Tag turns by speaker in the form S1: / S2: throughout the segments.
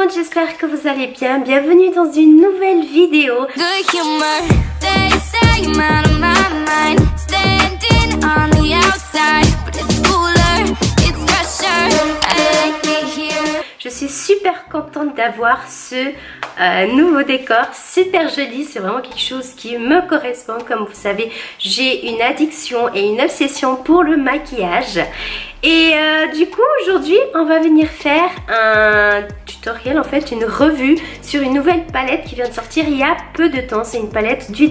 S1: monde, j'espère que vous allez bien. Bienvenue dans une nouvelle vidéo. Je suis super contente d'avoir ce nouveau décor, super joli. C'est vraiment quelque chose qui me correspond. Comme vous savez, j'ai une addiction et une obsession pour le maquillage. Et du coup, aujourd'hui, on va venir faire un tutoriel, en fait, une revue sur une nouvelle palette qui vient de sortir il y a peu de temps. C'est une palette de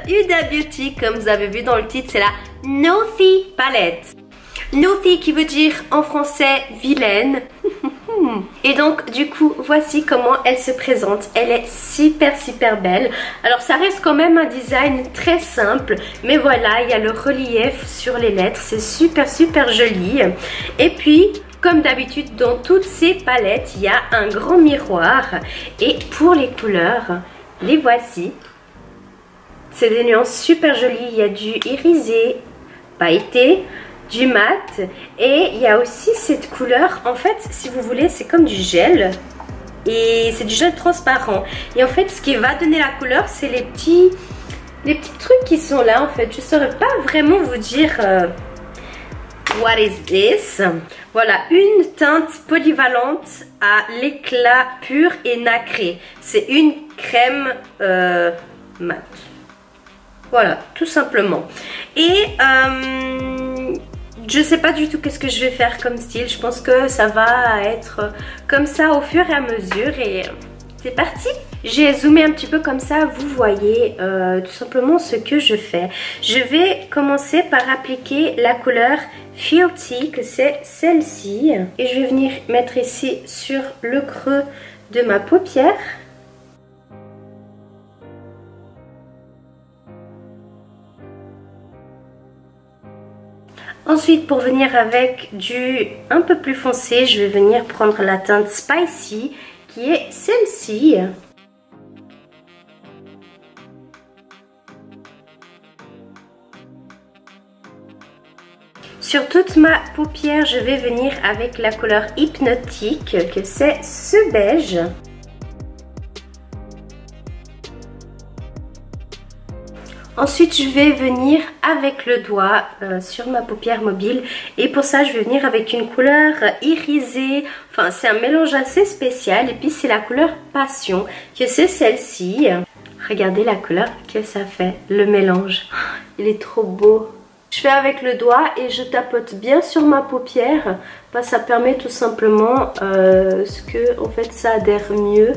S1: Huda Beauty, comme vous avez vu dans le titre, c'est la Naughty Palette. Naughty qui veut dire en français vilaine. Et donc du coup voici comment elle se présente. Elle est super belle. Alors ça reste quand même un design très simple, mais voilà, il y a le relief sur les lettres. C'est super joli. Et puis comme d'habitude dans toutes ces palettes, il y a un grand miroir. Et pour les couleurs, les voici. C'est des nuances super jolies. Il y a du irisé, pailleté, du mat, et il y a aussi cette couleur. En fait, si vous voulez, c'est comme du gel, et c'est du gel transparent. Et en fait, ce qui va donner la couleur, c'est les petits trucs qui sont là. En fait, je saurais pas vraiment vous dire what is this. Voilà, une teinte polyvalente à l'éclat pur et nacré. C'est une crème mat. Voilà, tout simplement. Et je sais pas du tout qu'est-ce que je vais faire comme style. Je pense que ça va être comme ça au fur et à mesure. Et c'est parti. J'ai zoomé un petit peu comme ça. Vous voyez tout simplement ce que je fais. Je vais commencer par appliquer la couleur Fealty, que c'est celle-ci. Et je vais venir mettre ici sur le creux de ma paupière. Ensuite, pour venir avec du un peu plus foncé, je vais venir prendre la teinte Spicy, qui est celle-ci. Sur toute ma paupière, je vais venir avec la couleur Hypnotique, que c'est ce beige. Ensuite, je vais venir avec le doigt sur ma paupière mobile. Et pour ça, je vais venir avec une couleur irisée. Enfin, c'est un mélange assez spécial. Et puis, c'est la couleur Passion, que c'est celle-ci. Regardez la couleur que ça fait, le mélange. Il est trop beau. Je fais avec le doigt et je tapote bien sur ma paupière. Ça permet tout simplement en fait, ça adhère mieux.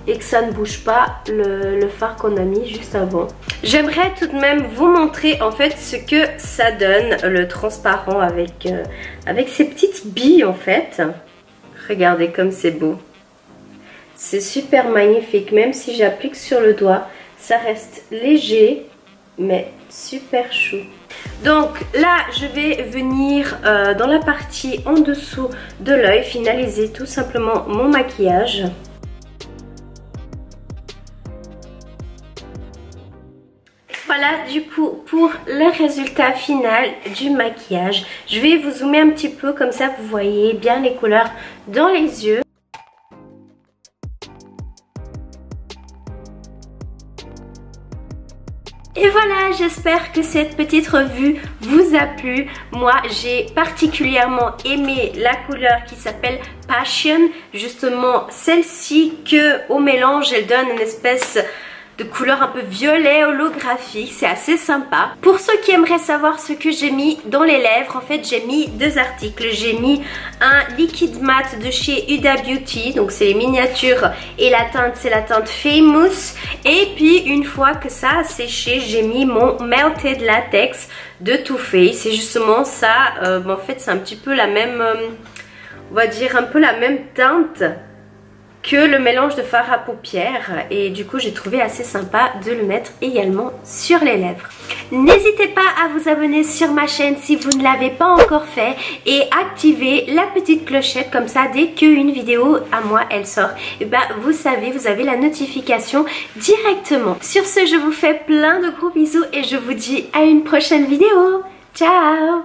S1: Et que ça ne bouge pas le fard qu'on a mis juste avant. J'aimerais tout de même vous montrer en fait ce que ça donne, le transparent avec ces petites billes en fait. Regardez comme c'est beau. C'est super magnifique, même si j'applique sur le doigt, ça reste léger mais super chou. Donc là je vais venir dans la partie en dessous de l'œil, finaliser tout simplement mon maquillage. Voilà du coup pour le résultat final du maquillage. Je vais vous zoomer un petit peu comme ça vous voyez bien les couleurs dans les yeux. Et voilà, j'espère que cette petite revue vous a plu. Moi, j'ai particulièrement aimé la couleur qui s'appelle Passion. Justement, celle-ci que au mélange, elle donne une espèce de couleur un peu violet holographique, c'est assez sympa. Pour ceux qui aimeraient savoir ce que j'ai mis dans les lèvres, en fait j'ai mis deux articles. J'ai mis un liquide mat de chez Huda Beauty, donc c'est les miniatures, et la teinte c'est la teinte Famous. Et puis une fois que ça a séché, j'ai mis mon Melted Latex de Too Faced. C'est justement ça, en fait c'est un petit peu la même, on va dire un peu la même teinte que le mélange de fard à paupières, et du coup j'ai trouvé assez sympa de le mettre également sur les lèvres. N'hésitez pas à vous abonner sur ma chaîne si vous ne l'avez pas encore fait et activer la petite clochette, comme ça dès qu'une vidéo à moi elle sort, et ben vous savez, vous avez la notification directement. Sur ce, je vous fais plein de gros bisous et je vous dis à une prochaine vidéo. Ciao!